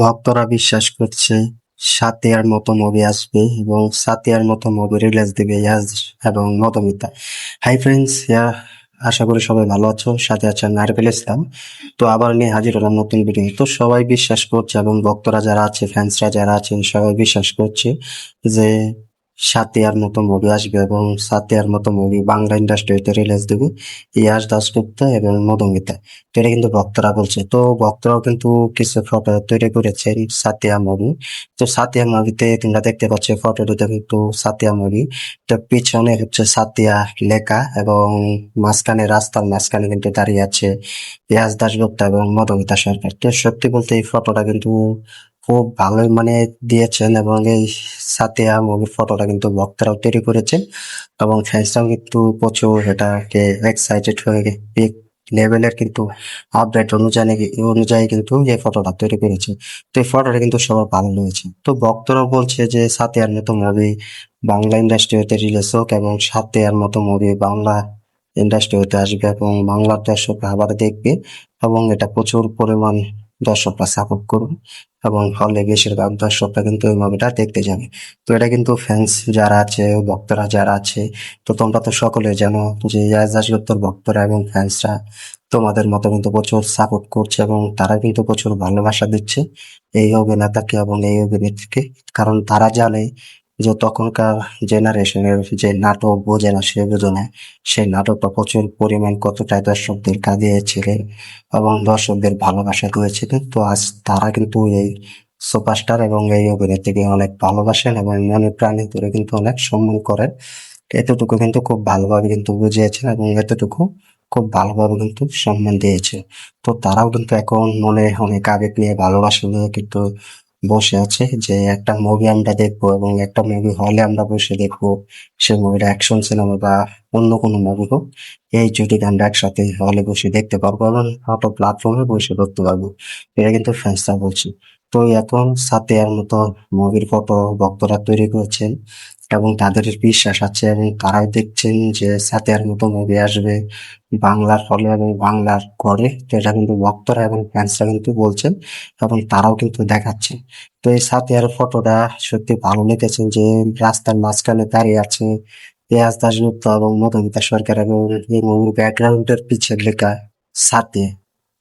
ভক্তরা বিশ্বাস করছে সাতিয়ার মতো মুভি আসবে এবং সাতিয়ার মতো মুভি রিলিজ দিবে ইয়াজ এবং মধুমিতা। হাই ফ্রেন্ডস, আশা করি সবাই ভালো আছো, সাথে আছেন নারকেল ইসলাম। তো আবার নিয়ে হাজির হলাম নতুন ভিডিও। তো সবাই বিশ্বাস করছে এবং ভক্তরা যারা আছে, ফ্যান্সরা যারা আছেন, সবাই বিশ্বাস করছে যে সাতিয়ার মতো মুভি আসবে এবং সাতিয়ার মতো মুভি বাংলা ইন্ডাস্ট্রিতে রিলিজ দেবে ইয়াশ দাশগুপ্ত এবং মধুমিতা। তো এটা কিন্তু ভক্তরা বলছে। তো ভক্তরাও কিন্তু কিছু ফটো তৈরি করেছেন সাতিয়া মুভি। তো সাতিয়া মুভিতে তোমরা দেখতে পাচ্ছ ফটোটিতে কিন্তু সাতিয়া মুভি। তো পিছনে হচ্ছে সাতিয়া লেখা এবং মাঝখানে রাস্তার মাঝখানে কিন্তু দাঁড়িয়ে আছে ইয়াশ দাশগুপ্ত এবং মধুমিতা সরকার। তো সত্যি বলতে এই ফটোটা কিন্তু খুব ভালোই মানে দিয়েছেন এবং এই সাতিয়া মুভির ফটোটা কিন্তু ভক্তরাও তৈরি করেছেন এবং ফ্যান্সরাও কিন্তু প্রচুর এটাকে এক্সাইটেড হয়ে পিক লেভেলের কিন্তু আপডেট অনুযায়ী কিন্তু এই ফটোটা তৈরি করেছে। তো এই ফটোটা কিন্তু সবার ভালো লেগেছে। তো ভক্তরাও বলছে যে সাতিয়ার মতো মুভি বাংলা ইন্ডাস্ট্রিতে রিলিজ হোক এবং সাতিয়ার মতো মুভি বাংলা ইন্ডাস্ট্রিতে আসবে এবং বাংলার দর্শকরা আবার দেখবে এবং এটা প্রচুর পরিমাণ দর্শকরা সাপোর্ট করবে এবং হলে বেশিরভাগ দর্শকরা কিন্তু এই মুভিটা দেখতে যাবে। তো এটা কিন্তু ফ্যান্স যারা আছে, ভক্তরা যারা আছে, তো তোমরা তো সকলে জানো যে ইয়াস দাশগুপ্তর ভক্তরা এবং ফ্যান্সরা তোমাদের মতো কিন্তু প্রচুর সাপোর্ট করছে এবং তারা কিন্তু প্রচুর ভালোবাসা দিচ্ছে এই অভিনেতাকে এবং এই অভিনেত্রীকে। কারণ তারা জানে যে তখনকার জেনারেশনের যে নাটক বোঝে না, সে বোঝে না সেই নাটকটা প্রচুর পরিমাণ কতটা দর্শকদের কাঁদিয়েছিলেন এবং দর্শকদের ভালোবাসা রয়েছে। তো আজ তারা কিন্তু এই সুপারস্টার এবং এই অভিনেত্রীকে অনেক ভালোবাসেন এবং মনে প্রাণে ধরে কিন্তু অনেক সম্মান করেন। এতটুকু কিন্তু খুব ভালোভাবে কিন্তু বুঝিয়েছেন এবং এতটুকু খুব ভালোভাবে কিন্তু সম্মান দিয়েছে। তো তারাও কিন্তু এখন মনে অনেক আবেগ নিয়ে ভালোবাসা নিয়ে কিন্তু বসে আছে যে একটা মুভি আমরা দেখবো এবং একটা মুভি হলে আমরা বসে দেখবো। সে মুভিটা অ্যাকশন সিনেমা বা অন্য কোনো মুভি হোক, এই জুটিকে আমরা একসাথে হলে বসে দেখতে পারবো এবং হয়তো প্ল্যাটফর্মে বসে দেখতে পারবো। এটা কিন্তু ফ্যান্সরা বলছে। তো এখন সাতিয়ার মতো মুভির ফটো ভক্তরা তৈরি করেছেন এবং তাদের বিশ্বাস আছে এবং তারাও দেখছেন যে সাতিয়ার মতো মুভি আসবে বাংলার হলে এবং বাংলার ঘরে। তো এটা কিন্তু ভক্তরা এবং ফ্যান্সরা কিন্তু বলছেন এবং তারাও কিন্তু দেখাচ্ছে। তো এই সাতিয়ার ফটোটা সত্যি ভালো লেগেছে যে রাস্তার মাঝখানে দাঁড়িয়ে আছে ইয়াস দাশগুপ্ত এবং মধুমিতা সরকার এবং এই মুভির ব্যাকগ্রাউন্ডের পিছে লেখা সাথে।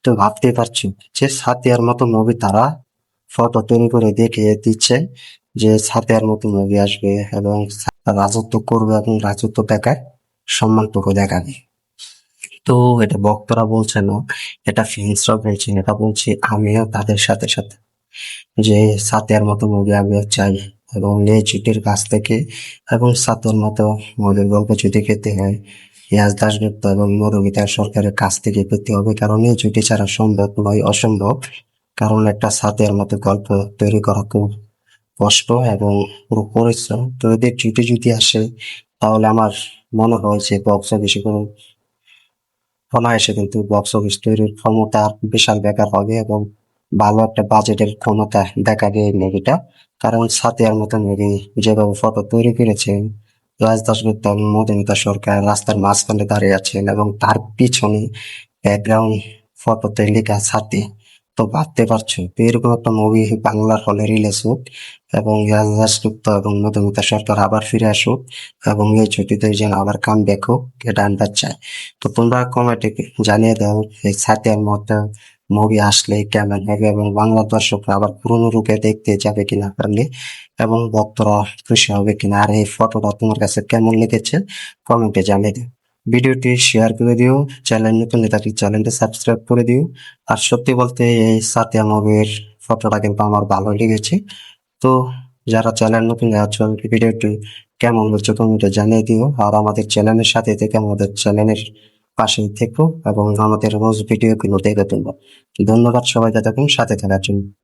তো ভাবতে পারছি যে সাতিয়ার মতো মুভি তারা ফটো তৈরি করে দেখিয়ে দিচ্ছে যে সাতিয়ার মতো মুভি আসবে এবং রাজত্ব করবে এবং রাজত্ব দেখায়, সম্মানটুকু দেখাবে। তো এটা ভক্তরা বলছে না, এটা ফ্যান্সরা বলছে, এটা বলছি আমিও তাদের সাথে সাথে যে সাতিয়ার মতো মুভি আমিও চাই এবং এই জুটির কাছ থেকে এবং সাতিয়ার মতো মুভির গল্প যদি পেতে হয় ইয়াস দাশগুপ্ত এবং মধুমিতা সরকারের কাছ থেকে পেতে হবে, কারণ এই জুটি ছাড়া সম্ভব নয়, অসম্ভব। কারণ একটা সাতিয়ার মতো গল্প তৈরি করা খুব কষ্ট এবং পুরো পরিশ্রম। তো এদের জুটি যদি আসে তাহলে আমার মনে হয় যে বক্স অফিসে কোনো অনায়াসে কিন্তু বক্স অফিস তৈরির ক্ষমতা বিশাল ব্যাপার হবে এবং ভালো একটা বাজেটের ক্ষমতা দেখাবে এই মুভিটা। কারণ সাতিয়ার মতো মুভি যেভাবে ফটো তৈরি করেছেন রাজ দাশগুপ্ত এবং মধুমিতা সরকার রাস্তার মাঝখানে দাঁড়িয়ে আছেন এবং তার পিছনে ব্যাকগ্রাউন্ড ফটোতে লেখা সাথে। তো ভাবতে পারছো তো এরকম একটা মুভি বাংলার হলে রিলিজ হোক এবং রাজ দাশগুপ্ত এবং মধুমিতা সরকার আবার ফিরে আসুক এবং এই ছুটিতে যেন আবার কাম ব্যাক হোক, এটা আমরা চাই। তো তোমরা কমেন্টে জানিয়ে দাও এই সাতিয়ার মতো মুভি আসলে কেমন হবে এবং বাংলা দর্শকরা আবার পুরোনো রূপে দেখতে যাবে কিনা পারলে এবং ভক্তরা খুশি হবে কিনা। আর এই ফটোটা তোমার কাছে কেমন লেগেছে কমেন্টে জানিয়ে দিও। ভিডিওটি শেয়ার করে দিও, চ্যানেল নতুন থাকলে চ্যানেলটি সাবস্ক্রাইব করে দিও। আর সত্যি বলতে এই সাতিয়া মুভির ফটোটা কিন্তু আমার ভালো লেগেছে। তো যারা চ্যানেল নতুন আছো ভিডিওটি কেমন হচ্ছে কমেন্টে জানিয়ে দিও আর আমাদের চ্যানেলের সাথে থেকে আমাদের চ্যানেলের পাশেই থেকো এবং আমাদের রোজ ভিডিও গুলো দেখে তুলবো। ধন্যবাদ সবাইকে, দেখুন সাথে থাকার জন্য।